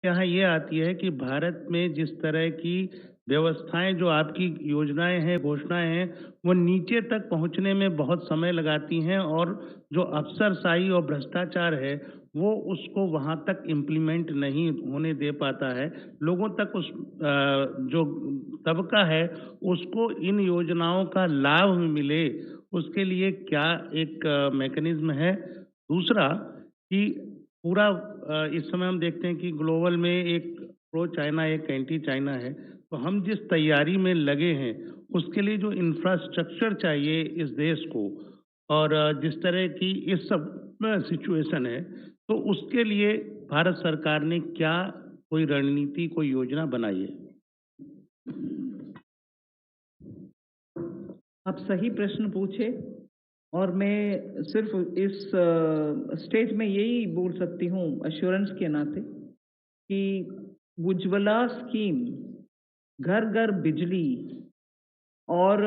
यहाँ ये आती है कि भारत में जिस तरह की व्यवस्थाएँ जो आपकी योजनाएँ हैं, घोषणाएँ हैं, वो नीचे तक पहुँचने में बहुत समय लगाती हैं और जो अफ़सरशाही और भ्रष्टाचार है, वो उसको वहाँ तक इम्प्लीमेंट नहीं होने दे पाता है। लोगों तक जो तबका है, उसको इन योजनाओं का लाभ मिले, उसके लिए क्या एक मैकेनिज़्म है? दूसरा कि पूरा इस समय हम देखते हैं कि ग्लोबल में एक प्रो चाइना, एक एंटी चाइना है। तो हम जिस तैयारी में लगे हैं, उसके लिए जो इंफ्रास्ट्रक्चर चाहिए इस देश को और जिस तरह की इस सब सिचुएशन है, तो उसके लिए भारत सरकार ने क्या कोई रणनीति, कोई योजना बनाई है? आप सही प्रश्न पूछे और मैं सिर्फ इस स्टेज में यही बोल सकती हूँ एश्योरेंस के नाते कि उज्ज्वला स्कीम, घर घर बिजली और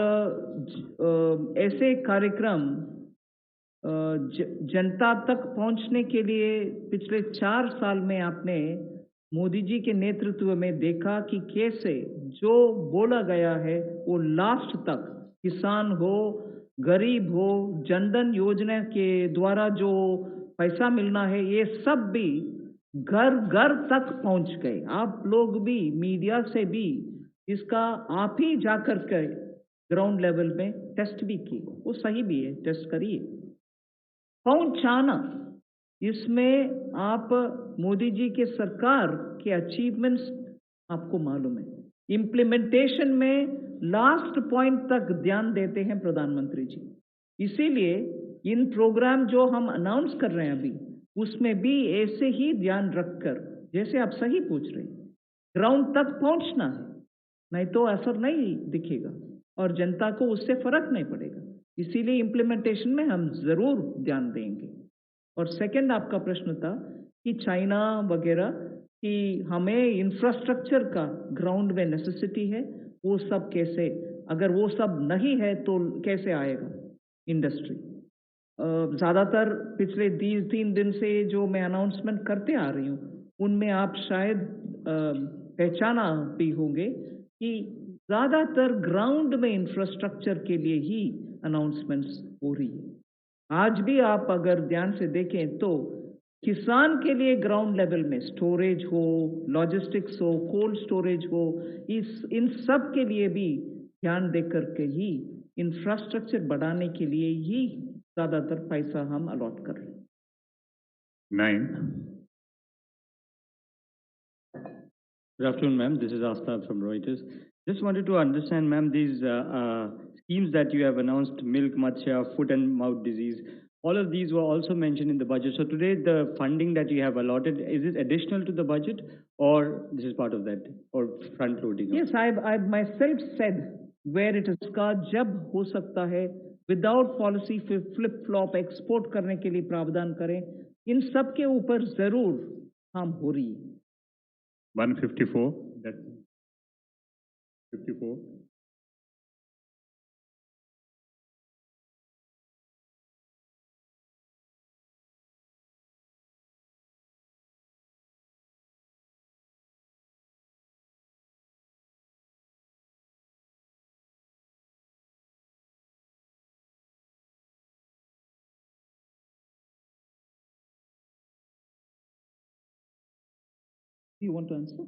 ऐसे कार्यक्रम जनता तक पहुंचने के लिए पिछले 4 साल में आपने मोदी जी के नेतृत्व में देखा कि कैसे जो बोला गया है वो लास्ट तक, किसान हो, गरीब हो, जनधन योजना के द्वारा जो पैसा मिलना है ये सब भी घर घर तक पहुंच गए। आप लोग भी मीडिया से भी इसका आप ही जाकर के ग्राउंड लेवल में टेस्ट भी किए, वो सही भी है, टेस्ट करिए। पहुंचाना, इसमें आप मोदी जी के सरकार के अचीवमेंट्स आपको मालूम है। इम्प्लीमेंटेशन में लास्ट पॉइंट तक ध्यान देते हैं प्रधानमंत्री जी। इसीलिए इन प्रोग्राम जो हम अनाउंस कर रहे हैं अभी, उसमें भी ऐसे ही ध्यान रखकर, जैसे आप सही पूछ रहे हैं, ग्राउंड तक पहुंचना है, नहीं तो असर नहीं दिखेगा और जनता को उससे फर्क नहीं पड़ेगा। इसीलिए इम्प्लीमेंटेशन में हम ज़रूर ध्यान देंगे। और सेकंड आपका प्रश्न था कि चाइना वगैरह कि हमें इंफ्रास्ट्रक्चर का ग्राउंड में नेसेसिटी है, वो सब कैसे, अगर वो सब नहीं है तो कैसे आएगा इंडस्ट्री। ज़्यादातर पिछले 3 दिन से जो मैं अनाउंसमेंट करते आ रही हूँ, उनमें आप शायद पहचाना भी होंगे कि ज़्यादातर ग्राउंड में इंफ्रास्ट्रक्चर के लिए ही अनाउंसमेंट्स हो रही है। आज भी आप अगर ध्यान से देखें तो किसान के लिए ग्राउंड लेवल में स्टोरेज हो, लॉजिस्टिक्स हो, कोल्ड स्टोरेज हो, इस इन सब के लिए भी ध्यान देकर के ही इंफ्रास्ट्रक्चर बढ़ाने के लिए ही ज़्यादातर पैसा हम अलॉट कर रहे हैं। 9. Good afternoon, ma'am. This is Aastaf from Reuters. Just wanted to understand, ma'am, these schemes that you have announced, milk, matsya, foot and mouth disease, all of these were also mentioned in the budget. So today, the funding that you have allotted, is it additional to the budget or this is part of that or front loading? Yes, I've myself said where it is का जब हो सकता है without policy flip flop export करने के लिए प्रावधान करें, इन सब के ऊपर जरूर काम हो रही है। 154. That 54. You want to answer?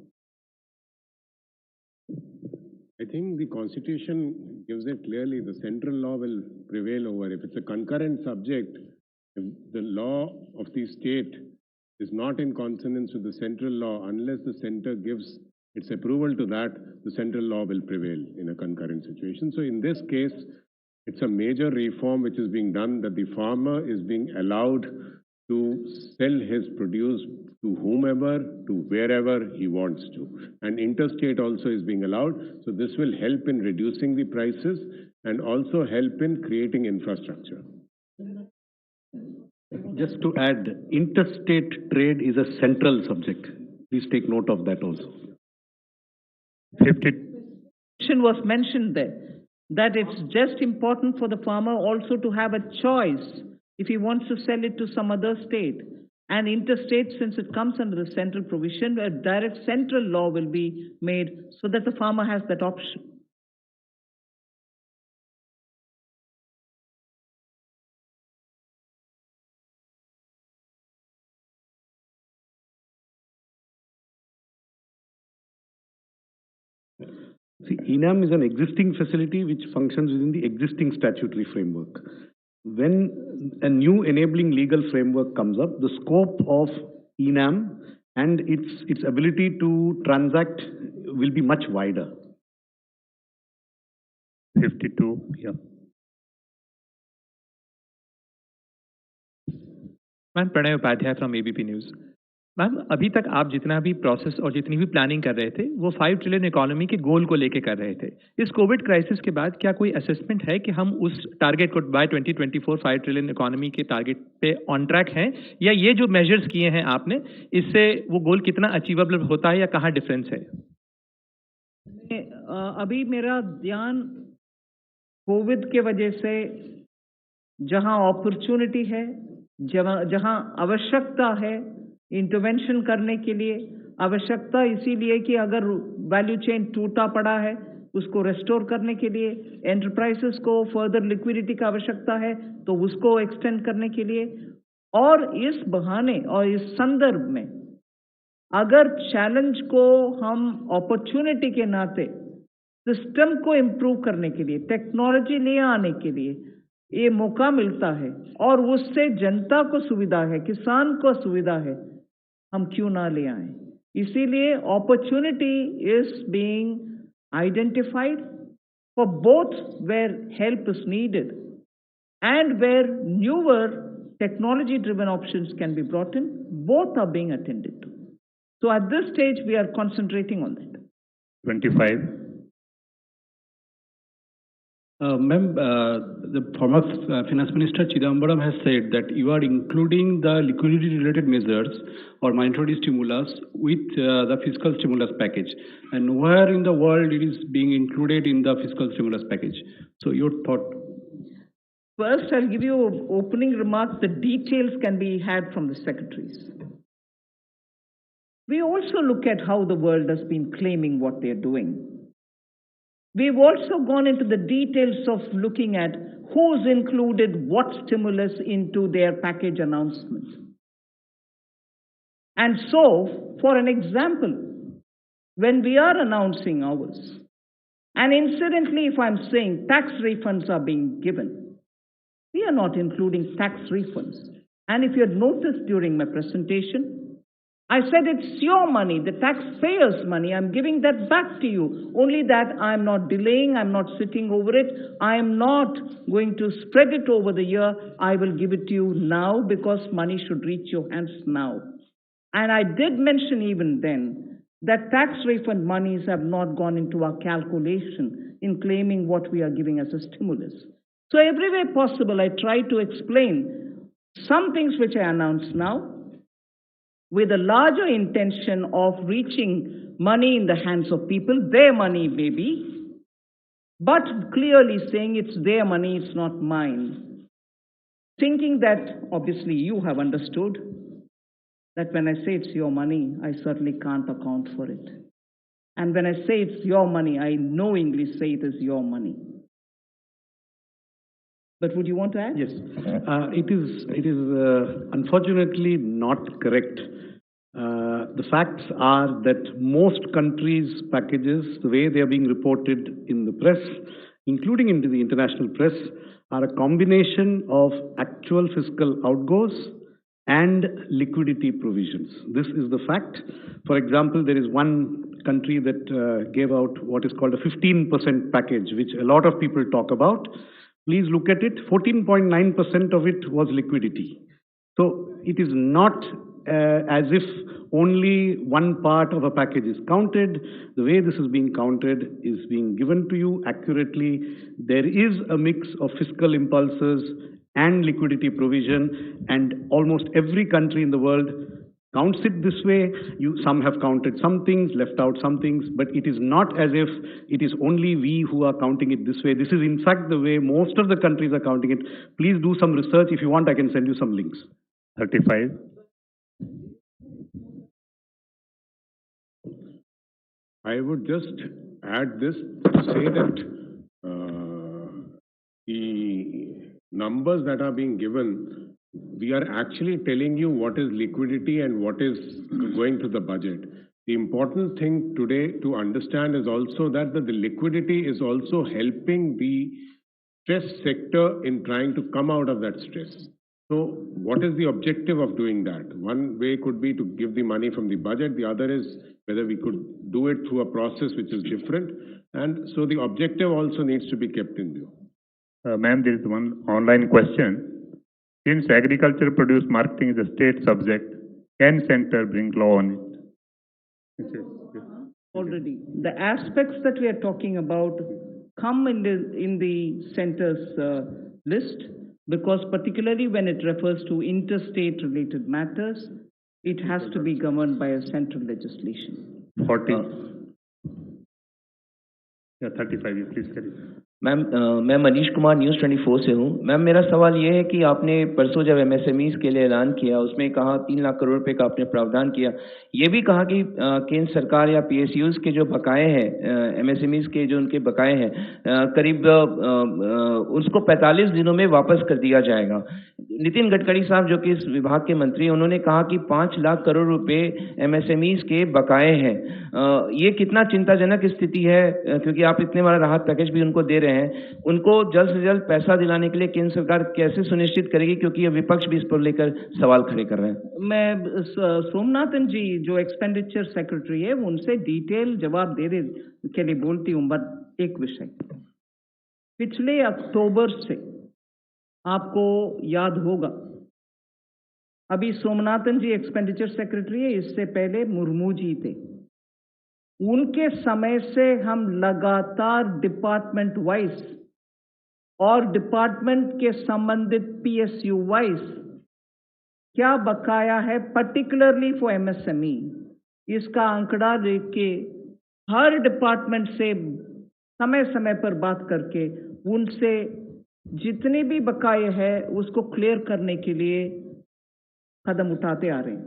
I think the Constitution gives it clearly, the central law will prevail over. If it's a concurrent subject, if the law of the state is not in consonance with the central law, unless the center gives its approval to that, the central law will prevail in a concurrent situation. So in this case, it's a major reform which is being done, that the farmer is being allowed to sell his produce to whomever, to wherever he wants to. And interstate also is being allowed. So this will help in reducing the prices and also help in creating infrastructure. Just to add, interstate trade is a central subject. Please take note of that also. 50. Was mentioned there that it's just important for the farmer also to have a choice if he wants to sell it to some other state. And interstate, since it comes under the central provision, a direct central law will be made so that the farmer has that option. See, ENAM is an existing facility which functions within the existing statutory framework. When a new enabling legal framework comes up, the scope of ENAM and its ability to transact will be much wider. 52, yeah. Ma'am Pranay Upadhyay from ABP news. Ma'am अभी तक आप जितना भी process और जितनी भी planning कर रहे थे वो 5 ट्रिलियन इकोनॉमी के गोल को लेके कर रहे थे। इस कोविड क्राइसिस के बाद क्या कोई असेसमेंट है कि हम उस टारगेट को बाय 2024 5 ट्रिलियन इकोनॉमी के टारगेट पे ऑन ट्रैक हैं, या ये जो मेजर्स किए हैं आपने इससे वो गोल कितना अचीवेबल होता है या कहाँ डिफरेंस है? अभी मेरा ध्यान कोविड के वजह से जहां अपॉर्चुनिटी है, जहां आवश्यकता है इंटरवेंशन करने के लिए, आवश्यकता इसीलिए कि अगर वैल्यू चेन टूटा पड़ा है उसको रेस्टोर करने के लिए, एंटरप्राइजेस को फर्दर लिक्विडिटी की आवश्यकता है तो उसको एक्सटेंड करने के लिए, और इस बहाने और इस संदर्भ में अगर चैलेंज को हम अपॉर्चुनिटी के नाते सिस्टम को इम्प्रूव करने के लिए, टेक्नोलॉजी ले आने के लिए ये मौका मिलता है और उससे जनता को सुविधा है, किसान को सुविधा है, हम क्यों ना ले आए? इसीलिए opportunity is being identified for both where help is needed and where newer technology driven options can be brought in, both are being attended to. So at this stage we are concentrating on that. 25. Ma'am, the former Finance Minister Chidambaram has said that you are including the liquidity-related measures or monetary stimulus with the fiscal stimulus package, and nowhere in the world it is being included in the fiscal stimulus package. So your thought? First, I'll give you opening remarks. The details can be had from the secretaries. We also look at how the world has been claiming what they're doing. We've also gone into the details of looking at who's included what stimulus into their package announcement. And so, for an example, when we are announcing ours, and incidentally, if I'm saying tax refunds are being given, we are not including tax refunds. And if you had noticed during my presentation, I said it's your money, the taxpayers' money. I'm giving that back to you. Only that I'm not delaying, I'm not sitting over it. I am not going to spread it over the year. I will give it to you now because money should reach your hands now. And I did mention even then that tax refund monies have not gone into our calculation in claiming what we are giving as a stimulus. So every way possible, I try to explain some things which I announce now, with a larger intention of reaching money in the hands of people, their money maybe, but clearly saying it's their money, it's not mine. Thinking that, obviously you have understood, that when I say it's your money, I certainly can't account for it. And when I say it's your money, I knowingly say it is your money. But would you want to add? Yes. It is unfortunately not correct. The facts are that most countries' packages, the way they are being reported in the press, including into the international press, are a combination of actual fiscal outgoes and liquidity provisions. This is the fact. For example, there is one country that gave out what is called a 15% package, which a lot of people talk about. Please look at it. 14.9% of it was liquidity. So it is not as if only one part of a package is counted. The way this is being counted is being given to you accurately. There is a mix of fiscal impulses and liquidity provision, and almost every country in the world counts it this way. Some have counted some things, left out some things, but it is not as if it is only we who are counting it this way. This is in fact the way most of the countries are counting it. Please do some research. If you want, I can send you some links. 35. I would just add this to say that the numbers that are being given, we are actually telling you what is liquidity and what is going to the budget. The important thing today to understand is also that the liquidity is also helping the stress sector in trying to come out of that stress. So what is the objective of doing that? One way could be to give the money from the budget. The other is whether we could do it through a process which is different. And so the objective also needs to be kept in view. Ma'am, there is one online question. Since agriculture produce marketing is a state subject, can center bring law on it? Already, the aspects that we are talking about come in the center's list, because particularly when it refers to interstate related matters, it has to be governed by a central legislation. 40. Yeah, 35, please carry. Ma'am मैं Manish Kumar news 24 से हूँ। Ma'am मेरा सवाल ये है कि आपने परसों जब एमएसएमईज के लिए ऐलान किया, उसमें कहा 3 लाख करोड़ रुपए का आपने प्रावधान किया, ये भी कहा कि केंद्र सरकार या पीएसयूज के जो बकाए हैं, एमएसएमईज के जो उनके बकाए हैं, करीब उसको 45 दिनों में वापस कर दिया जाएगा। नितिन गडकरी साहब जो कि इस विभाग के मंत्री हैं, उन्होंने कहा कि 5 लाख करोड़ रुपए एमएसएमईज के बकाए हैं। ये कितना चिंताजनक स्थिति है, क्योंकि आप इतने बड़ा राहत पैकेज भी उनको दे रहे हैं, उनको जल्द से जल्द पैसा दिलाने के लिए केंद्र सरकार कैसे सुनिश्चित करेगी, क्योंकि ये विपक्ष भी इस पर लेकर सवाल खड़े कर रहे हैं। मैं सोमनाथन जी जो एक्सपेंडिचर सेक्रेटरी है, उनसे डिटेल जवाब देने के लिए बोलती हूँ। बट एक विषय, पिछले अक्टूबर से आपको याद होगा, अभी सोमनाथन जी एक्सपेंडिचर सेक्रेटरी है, इससे पहले मुर्मू जी थे। उनके समय से हम लगातार डिपार्टमेंट वाइज और डिपार्टमेंट के संबंधित पीएसयू वाइज क्या बकाया है, पर्टिकुलरली फॉर एमएसएमई, इसका आंकड़ा लेके हर डिपार्टमेंट से समय समय पर बात करके उनसे जितने भी बकाये हैं उसको क्लियर करने के लिए कदम उठाते आ रहे हैं।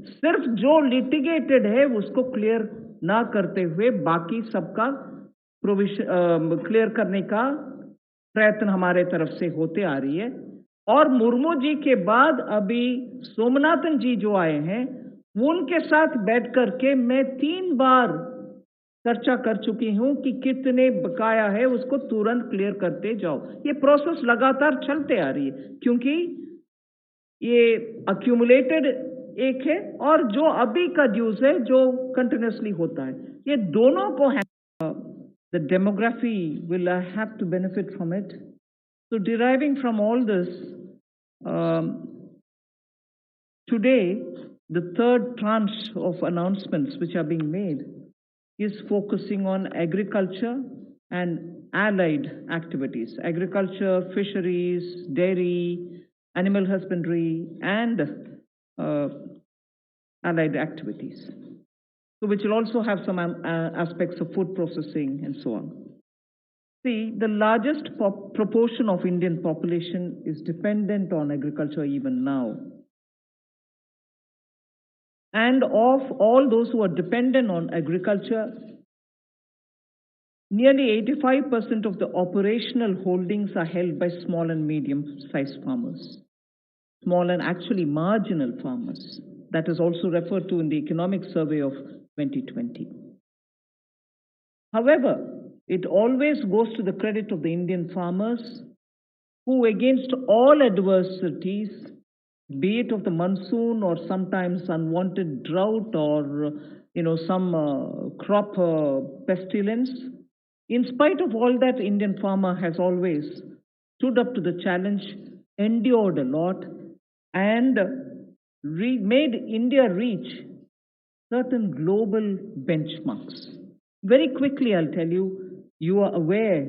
सिर्फ जो लिटिगेटेड है उसको क्लियर ना करते हुए बाकी सबका क्लियर करने का प्रयत्न हमारे तरफ से होते आ रही है। और मुर्मू जी के बाद अभी सोमनाथन जी जो आए हैं, उनके साथ बैठ करके मैं 3 बार चर्चा कर चुकी हूं कि कितने बकाया है उसको तुरंत क्लियर करते जाओ। ये प्रोसेस लगातार चलते आ रही है, क्योंकि ये अक्यूमुलेटेड एक है और जो अभी का ड्यूज है जो कंटिन्यूसली होता है, ये दोनों को the demography will have to benefit from it. So deriving from all this, today the third tranche of announcements which are being made is focusing on agriculture and allied activities. Agriculture, fisheries, dairy, animal husbandry, and allied activities. So which will also have some aspects of food processing and so on. See, the largest proportion of Indian population is dependent on agriculture even now. And of all those who are dependent on agriculture, nearly 85% of the operational holdings are held by small and medium-sized farmers. Small and actually marginal farmers. That is also referred to in the Economic Survey of 2020. However, it always goes to the credit of the Indian farmers who, against all adversities, be it of the monsoon or sometimes unwanted drought or some crop pestilence, in spite of all that, Indian farmer has always stood up to the challenge, endured a lot, and made India reach certain global benchmarks. Very quickly, I'll tell you, you are aware